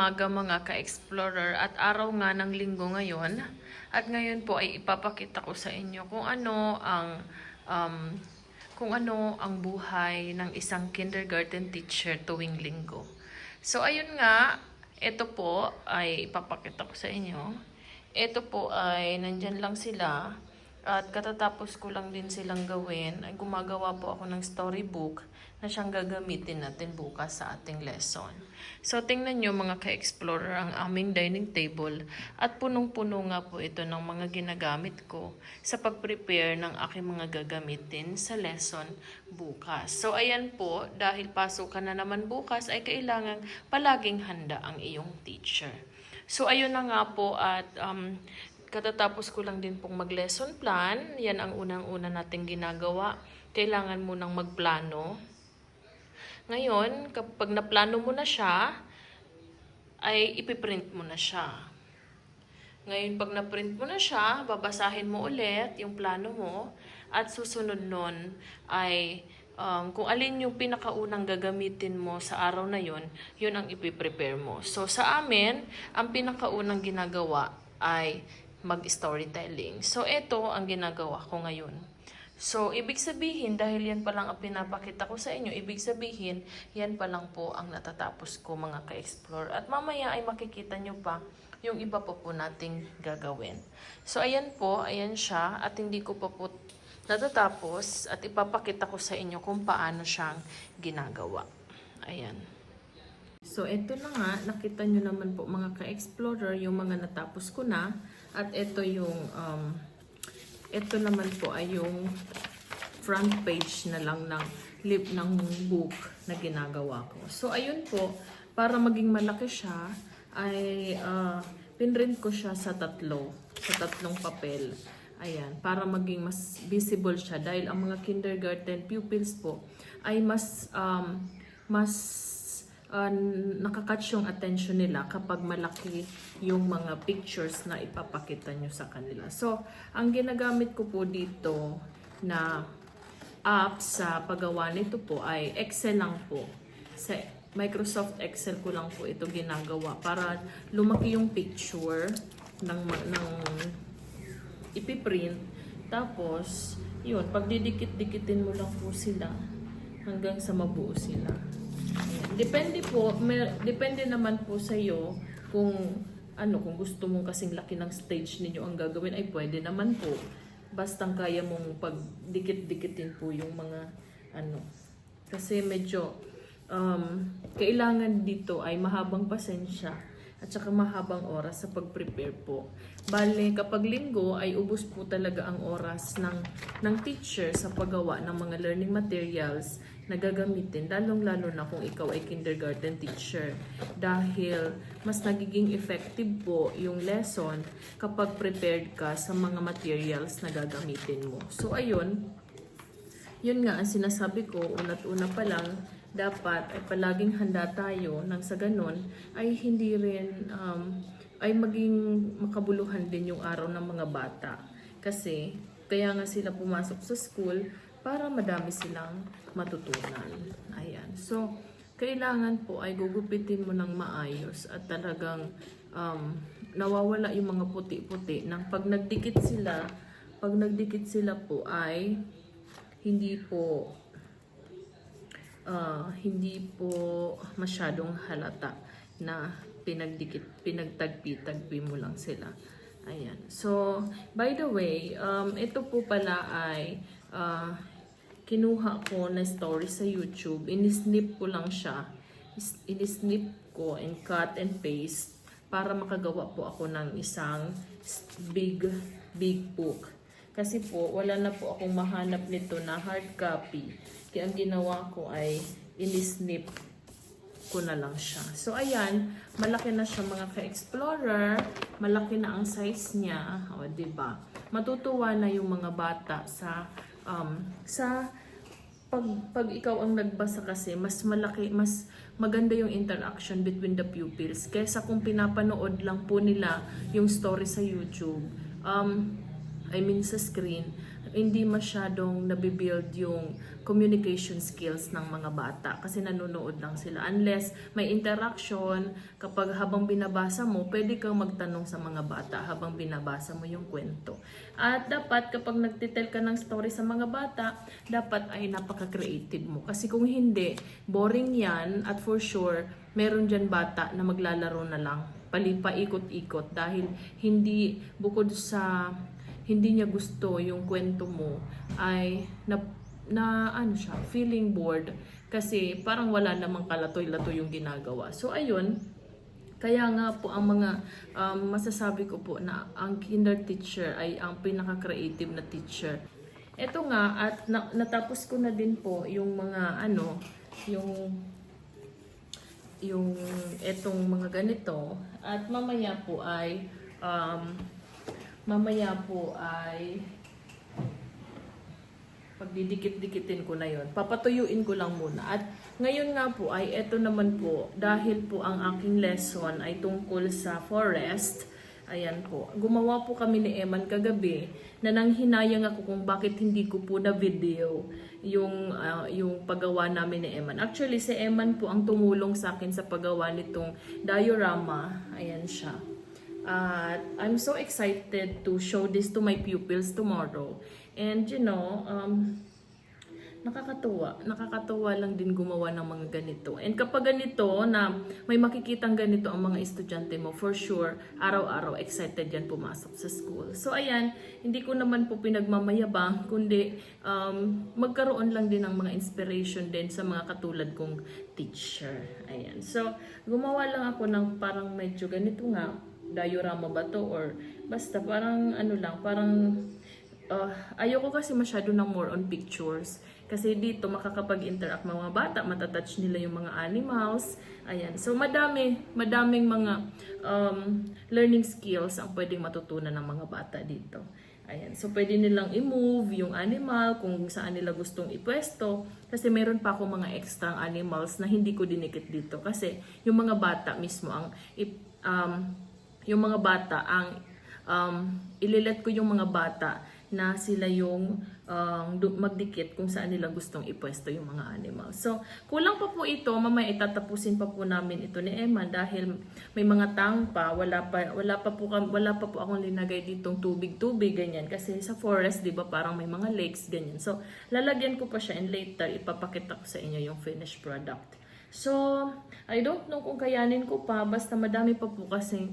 umaga mga ka-explorer at araw nga ng linggo ngayon. At ngayon po ay ipapakita ko sa inyo um, kung ano ang buhay ng isang kindergarten teacher tuwing linggo. So ayun nga, ito po ay ipapakita ko sa inyo. Ito po ay nandyan lang sila. At katatapos ko lang din silang gawin, ay gumagawa po ako ng storybook na siyang gagamitin natin bukas sa ating lesson. So tingnan nyo mga ka-explorer ang aming dining table at punong-puno nga po ito ng mga ginagamit ko sa pag-prepare ng aking mga gagamitin sa lesson bukas. So ayan po, dahil pasukan na naman bukas ay kailangan palaging handa ang iyong teacher. So ayun na nga po at katatapos ko lang din pong mag-lesson plan. Yan ang unang-una nating ginagawa. Kailangan mo nang magplano. Ngayon, kapag naplano mo na siya, ay ipiprint mo na siya. Ngayon, pag na-print mo na siya, babasahin mo ulit yung plano mo. At susunod nun ay kung alin yung pinakaunang gagamitin mo sa araw na yun, yun ang ipiprepare mo. So, sa amin, ang pinakaunang ginagawa ay mag-storytelling. So, ito ang ginagawa ko ngayon. So, ibig sabihin, dahil yan pa lang ang pinapakita ko sa inyo, ibig sabihin, yan pa lang po ang natatapos ko mga ka-explore. At mamaya ay makikita nyo pa yung iba pa po nating gagawin. So, ayan po, ayan siya, at hindi ko pa po natatapos, at ipapakita ko sa inyo kung paano siyang ginagawa. Ayan. So, ito na nga, nakita nyo naman po mga ka-explorer, yung mga natapos ko na. At ito yung, ito naman po ay yung front page na lang ng book na ginagawa ko. So, ayun po, para maging malaki siya, ay pinrint ko siya sa tatlong papel. Ayan, para maging mas visible siya. Dahil ang mga kindergarten pupils po ay mas nakakatch yung attention nila kapag malaki yung mga pictures na ipapakita nyo sa kanila. So, ang ginagamit ko po dito na app sa paggawa nito po ay Excel lang po. Sa Microsoft Excel ko lang po ito ginagawa para lumaki yung picture ng ipiprint. Tapos, yun, pag didikit-dikitin mo lang po sila hanggang sa mabuo sila. Depende po, depende naman po sa iyo kung kung gusto mong kasing laki ng stage ninyo ang gagawin ay pwede naman po. Bastang kaya mong pagdikit-dikitin po yung mga kasi medyo kailangan dito ay mahabang pasensya at saka mahabang oras sa pag-prepare po. Bale, kapag linggo ay ubos po talaga ang oras ng teacher sa paggawa ng mga learning materials na gagamitin, lalong-lalo na kung ikaw ay kindergarten teacher. Dahil mas nagiging effective po yung lesson kapag prepared ka sa mga materials na gagamitin mo. So, ayun. Yun nga ang sinasabi ko, una't una pa lang, dapat ay palaging handa tayo nang sa ganon ay hindi rin ay maging makabuluhan din yung araw ng mga bata. Kasi kaya nga sila pumasok sa school para madami silang matutunan. Ayan. So, kailangan po ay gugupitin mo ng maayos at talagang nawawala yung mga puti-puti nang pag nagdikit sila po ay hindi po masyadong halata na pinagtagpi-tagpi mo lang sila. Ayan. So, by the way, ito po pala ay kinuha ko na story sa YouTube. Inisnip ko lang siya. Inisnip ko and cut and paste para makagawa po ako ng isang big book. Kasi po, wala na po akong mahanap nito na hard copy. Kaya ang ginawa ko ay inisnip ko na lang siya. So, ayan. Malaki na siya mga ka-explorer. Malaki na ang size niya. O, diba? Matutuwa na yung mga bata sa pag ikaw ang nagbasa kasi, mas malaki, mas maganda yung interaction between the pupils. Kaysa kung pinapanood lang po nila yung story sa YouTube, sa screen, hindi masyadong nabibuild yung communication skills ng mga bata kasi nanonood lang sila. Unless may interaction, kapag habang binabasa mo, pwede kang magtanong sa mga bata habang binabasa mo yung kwento. At dapat kapag nagtitel ka ng story sa mga bata, dapat ay napaka-creative mo. Kasi kung hindi, boring yan at for sure, meron dyan bata na maglalaro na lang, palipaikot-ikot dahil hindi, bukod sa hindi niya gusto yung kwento mo, ay na ano siya, feeling bored kasi parang wala namang kalatoy-latoy yung ginagawa. So ayun, kaya nga po ang mga masasabi ko po na ang kinder teacher ay ang pinaka-creative na teacher. Ito nga, at natapos ko na din po yung mga yung etong mga ganito, at mamaya po ay pagdidikit-dikitin ko na yon. Papatuyuin ko lang muna. At ngayon nga po ay eto naman po, dahil po ang aking lesson ay tungkol sa forest. Ayan po. Gumawa po kami ni Eman kagabi na nanghinayang ako kung bakit hindi ko po na video yung paggawa namin ni Eman. Actually, si Eman po ang tumulong sa akin sa paggawa nitong diorama. Ayan siya. I'm so excited to show this to my pupils tomorrow. And you know, nakakatuwa lang din gumawa ng mga ganito. And kapag ganito na may makikitang ganito ang mga estudyante mo, for sure, araw-araw excited yan pumasok sa school. So ayan, hindi ko naman po pinagmamayabang, kundi magkaroon lang din ng mga inspiration din sa mga katulad kong teacher. Ayan. So, gumawa lang ako ng parang medyo ganito nga, diorama ba to, or basta parang ano lang, parang ayoko kasi masyado ng more on pictures kasi dito makakapag-interact mga bata, matatouch nila yung mga animals. Ayan, so madaming mga learning skills ang pwedeng matutunan ng mga bata dito. Ayan, so pwede nilang i-move yung animal kung saan nila gustong ipwesto, kasi meron pa ako mga extra animals na hindi ko dinikit dito kasi yung mga bata mismo ang ililet ko yung mga bata na sila yung magdikit kung saan nila gustong ipwesto yung mga animals. So, kulang pa po ito. Mamaya itatapusin pa po namin ito ni Emma dahil may mga tang pa. Wala pa po akong linagay ditong tubig-tubig, ganyan. Kasi sa forest, di ba, parang may mga lakes, ganyan. So, lalagyan ko pa siya and later ipapakita ko sa inyo yung finished product. So, I don't know kung kayanin ko pa, basta madami pa po kasing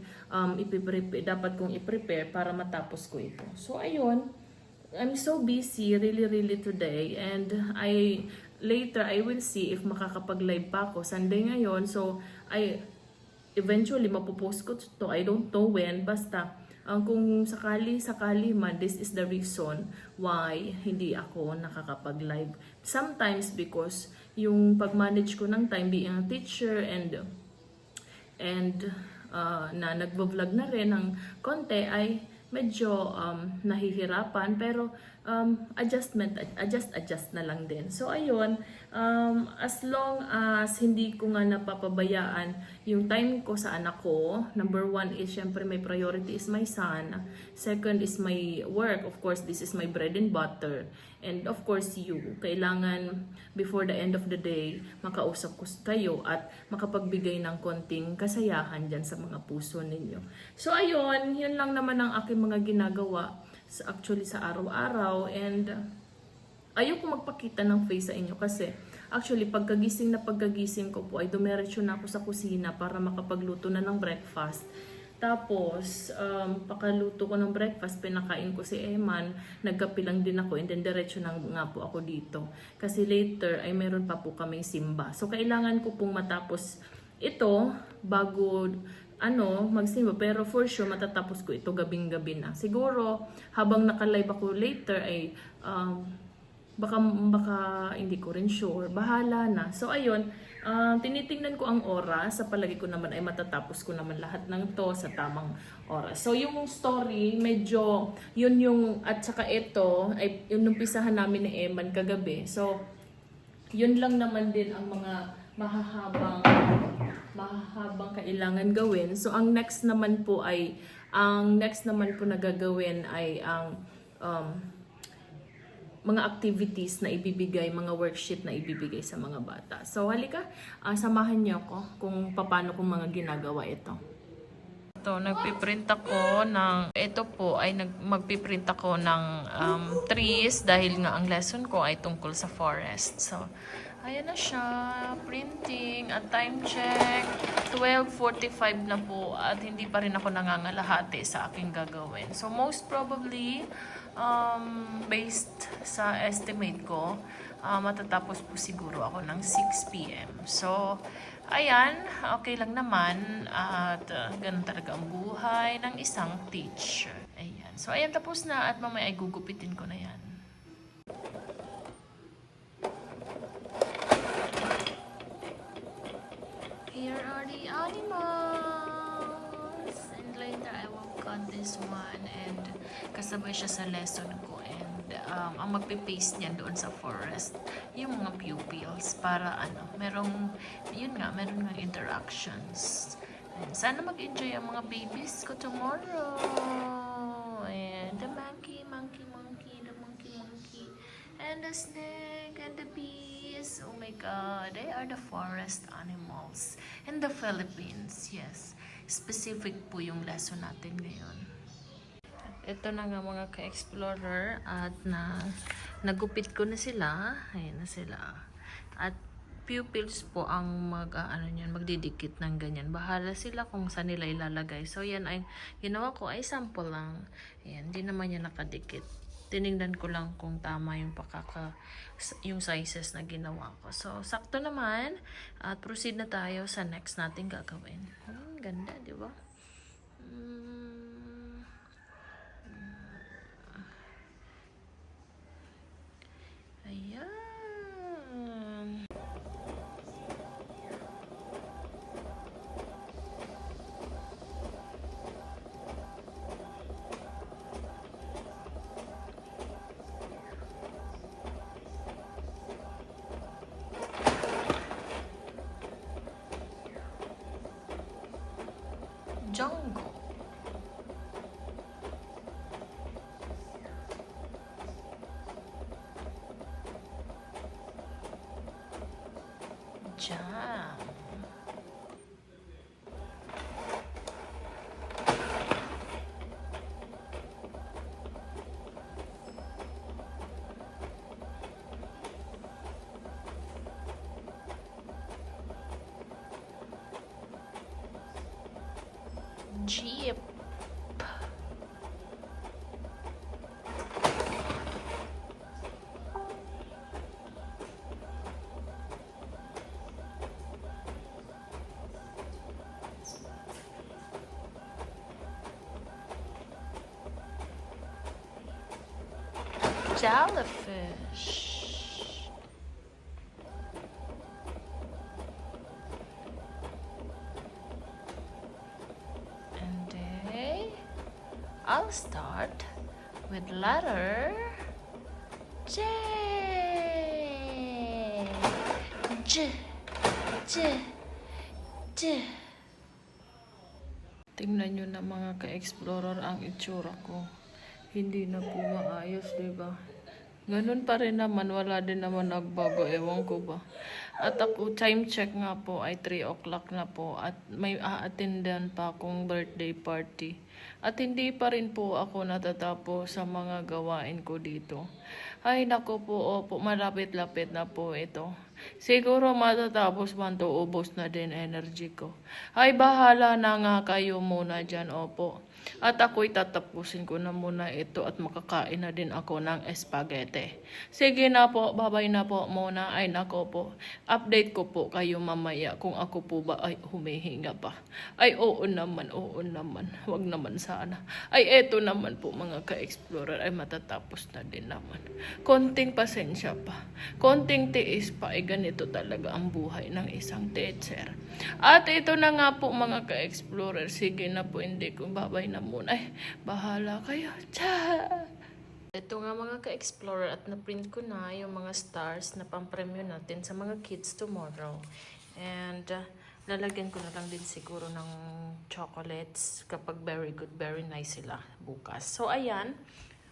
dapat kong i-prepare para matapos ko ito. So, ayun, I'm so busy really today, and later I will see if makakapag-live pa ako. Sunday ngayon, so eventually mapopost ko to. I don't know when, basta kung sakali man, this is the reason why hindi ako nakakapag-live. Sometimes because yung pag-manage ko ng time being a teacher and na nagbo-vlog na rin ng konti ay medyo nahihirapan, pero adjust na lang din. So ayun, as long as hindi ko nga napapabayaan yung time ko sa anak ko, number one is syempre my priority is my son, second is my work, of course this is my bread and butter, and of course you, kailangan before the end of the day makausap ko kayo at makapagbigay ng konting kasayahan dyan sa mga puso ninyo. So ayun, yun lang naman ang aking mga ginagawa actually sa araw-araw, and ayoko magpakita ng face sa inyo kasi actually pagkagising ko po ay dumiretso na ako sa kusina para makapagluto na ng breakfast. Tapos, pakaluto ko ng breakfast, pinakain ko si Eman, nagkape lang din ako, and then diretso na nga po ako dito. Kasi later ay meron pa po kaming simba. So, kailangan ko pong matapos ito bago magsimba, pero for sure matatapos ko ito gabing-gabi na. Siguro habang naka-live ako later ay baka hindi ko rin sure, bahala na. So ayun, tinitingnan ko ang oras, sa palagi ko naman ay matatapos ko naman lahat ng to sa tamang oras. So yung story, medyo yun yung, at saka ito ay yun yung pisahan namin ni Eman kagabi. So yun lang naman din ang mga mahahabang kailangan gawin. So ang next naman po na gagawin ay ang um, mga activities na ibibigay, mga worksheet na ibibigay sa mga bata. So halika, samahan niyo ako kung paano kung mga ginagawa ito. Ito, nagpiprint ako ng, ito po ay magpiprint ako ng trees dahil nga ang lesson ko ay tungkol sa forest. So, ayan na siya, printing at time check, 12:45 na po at hindi pa rin ako nangangalahati sa aking gagawin. So, most probably, based sa estimate ko, matatapos po siguro ako ng 6 p.m. So, ayan, okay lang naman at ganun talaga ang buhay ng isang teacher. Ayan. So, ayan, tapos na at mamaya ay gugupitin ko na yan. Here are the animals. And later I will cut this one and kasabay siya sa lesson ko. And ang magpipaste niya doon sa forest, yung mga pupils para merong, yun nga, meron nga interactions. And sana mag-enjoy ang mga babies ko tomorrow. And the monkey, the monkey, and the snake, and the bees. Oh my God, they are the forest animals in the Philippines. Yes, specific po yung lesson natin ngayon. Ito na nga mga ka-explorer at nagupit ko na sila. Ayan na sila. At pupils po ang magdidikit ng ganyan. Bahala sila kung saan nila ilalagay. So yan ay ginawa ko ay sample lang. Ayan, hindi naman yan nakadikit. Tiningnan ko lang kung tama yung yung sizes na ginawa ko. So sakto naman at proceed na tayo sa next nating gagawin. Ganda, di ba? Ayan. Jungle. Jam. Jeep. Jellyfish. And I'll start with letter J. J. J. J. Tingnan nyo na mga ka-explorer ang itsura ko. Hindi na po maayos, diba? Ganun pa rin naman, wala din naman nagbago, ewan ko ba. At ako, time check nga po ay 3 o'clock na po at may a-attendan pa akong birthday party. At hindi pa rin po ako natatapos sa mga gawain ko dito. Ay nako po, opo, malapit-lapit na po ito. Siguro matatapos man to, ubos na din energy ko. Ay bahala na nga kayo muna dyan, opo. At ako'y tatapusin ko na muna ito at makakain na din ako ng spaghetti. Sige na po, babay na po muna. Ay nako po, update ko po kayo mamaya kung ako po ba ay humihinga pa. Ay oo naman, wag naman sana. Ay eto naman po mga ka-explorer ay matatapos na din naman. Konting pasensya pa, konting tiis pa, ay ganito talaga ang buhay ng isang teacher. At ito na nga po mga ka-explorer, sige na po, hindi ko babay na muna. Ay, bahala kayo. Tsa! Ito nga mga ka-explorer at na-print ko na yung mga stars na pampremyo natin sa mga kids tomorrow. And lalagyan ko na lang din siguro ng chocolates kapag very good, very nice sila bukas. So ayan,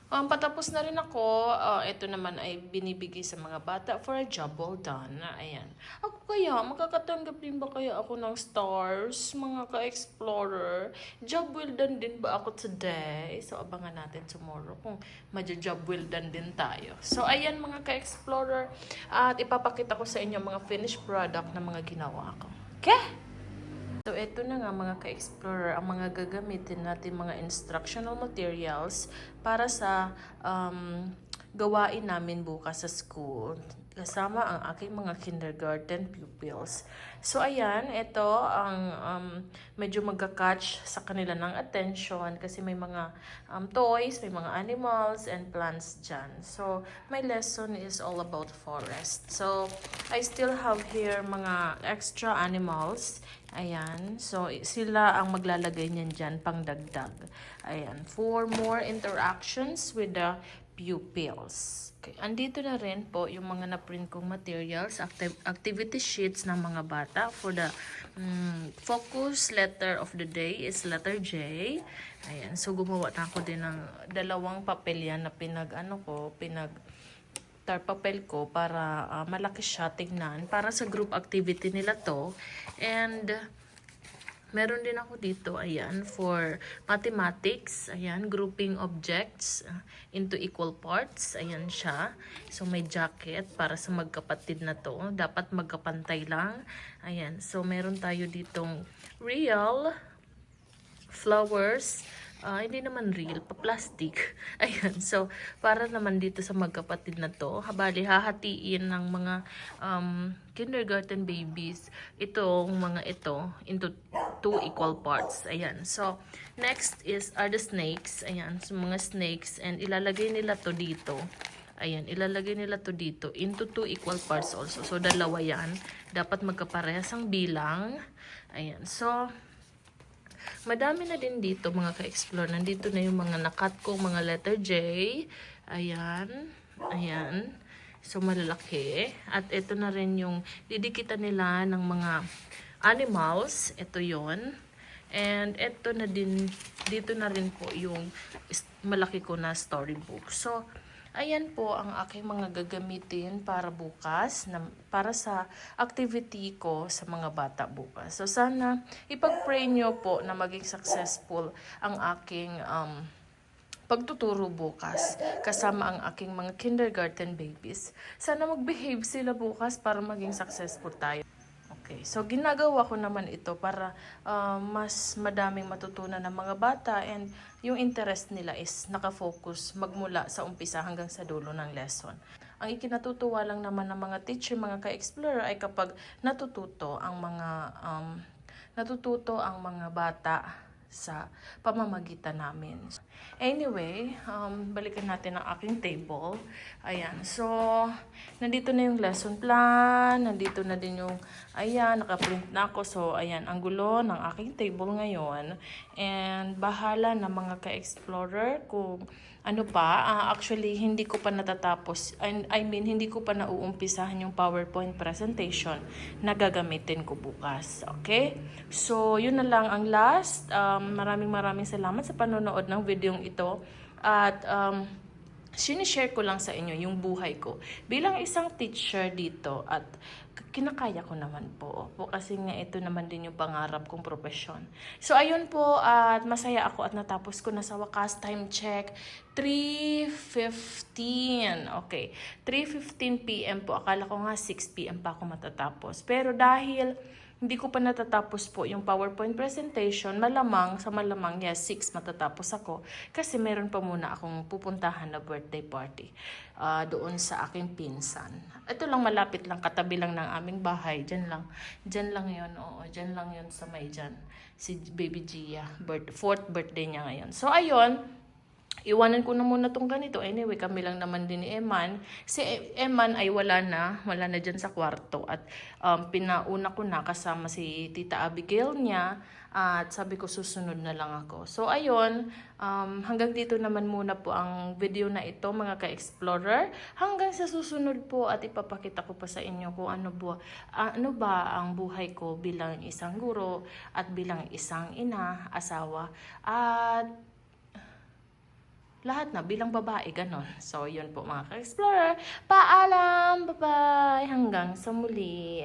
Patapos na rin ako. Ito naman ay binibigay sa mga bata for a job well done. Ayan. Ako kaya, makakatanggap din ba kaya ako ng stars, mga ka-explorer? Job well done din ba ako today? So, abangan natin tomorrow kung madya-job well done din tayo. So, ayan mga ka-explorer. At ipapakita ko sa inyo mga finished product na mga ginawa ko. Okay? So, ito na nga mga ka-explorer, ang mga gagamitin natin mga instructional materials para sa gawain namin bukas sa school. Kasama ang aking mga kindergarten pupils. So, ayan, ito ang medyo magka-catch sa kanila ng attention kasi may mga toys, may mga animals, and plants dyan. So, my lesson is all about forest. So, I still have here mga extra animals. Ayan. So, sila ang maglalagay niyan dyan pang dagdag. Ayan. For more interactions with the pupils. Okay. Andito na rin po yung mga na-print kong materials, activity sheets ng mga bata for the focus letter of the day is letter J. Ayan. So, gumawa na ako din ng dalawang papel yan na papel ko para malaki siya tignan para sa group activity nila to. And meron din ako dito, ayan, for mathematics, ayan, grouping objects into equal parts, ayan siya. So, may jacket para sa magkapatid na to. Dapat magkapantay lang. Ayan, so meron tayo ditong real flowers. Hindi naman real, pa-plastic. Ayan, so, para naman dito sa magkapatid na to, habali, hahatiin ng mga kindergarten babies, itong mga ito, into 2 equal parts. Ayan, so, next are the snakes. Ayan, so mga snakes, and ilalagay nila to dito. Ayan, ilalagay nila to dito into 2 equal parts also. So, dalawa yan. Dapat magkaparehas ang bilang. Ayan, so, madami na din dito mga ka-explore. Nandito na yung mga nakat kong mga letter J. Ayan. Ayan. So, malalaki. At ito na rin yung didikitan nila ng mga animals. Ito yon. And ito na din, dito na rin po yung malaki ko na storybook. So, ayan po ang aking mga gagamitin para bukas, para sa activity ko sa mga bata bukas. So sana ipag-pray nyo po na maging successful ang aking pagtuturo bukas kasama ang aking mga kindergarten babies. Sana mag-behave sila bukas para maging successful tayo. Okay, so ginagawa ko naman ito para mas madaming matutunan ng mga bata and yung interest nila is nakafocus magmula sa umpisa hanggang sa dulo ng lesson. Ang ikinatutuwa lang naman ng mga teacher, mga ka-explorer ay kapag natututo ang mga bata sa pamamagitan namin. Anyway, balikan natin ang aking table. Ayan, so, nandito na yung lesson plan, nandito na din yung, ayan, nakaprint na ako. So, ayan, ang gulo ng aking table ngayon. And, bahala na mga ka-explorer kung ano pa, actually, hindi ko pa natatapos, hindi ko pa nauumpisahan yung PowerPoint presentation na gagamitin ko bukas. Okay? So, yun na lang ang last. Maraming salamat sa panonood ng videong ito. At, sinishare ko lang sa inyo yung buhay ko bilang isang teacher dito at kinakaya ko naman po kasi nga ito naman din yung pangarap kong profesyon. So ayun po at masaya ako at natapos ko na sa wakas. Time check 3:15. Okay, 3:15 PM po. Akala ko nga 6 PM pa ako matatapos. Pero dahil hindi ko pa natatapos po yung PowerPoint presentation, malamang, yes, 6 matatapos ako. Kasi meron pa muna akong pupuntahan na birthday party doon sa aking pinsan. Ito lang, malapit lang, katabi lang ng aming bahay. Diyan lang yun, oo, diyan lang yun sa may dyan. Si Baby Gia, 4th birthday niya ngayon. So, ayun. Iwanan ko na muna tong ganito. Anyway, kami lang naman din ni Eman. Si Eman ay wala na dyan sa kwarto. At pinauna ko na kasama si Tita Abigail niya. At sabi ko susunod na lang ako. So ayun, hanggang dito naman muna po ang video na ito mga ka-explorer. Hanggang sa susunod po at ipapakita ko pa sa inyo kung ano ba ang buhay ko bilang isang guro at bilang isang ina, asawa, at lahat na bilang babae, ganon. So, yun po mga ka-explorer. Paalam! Bye-bye! Hanggang sa muli!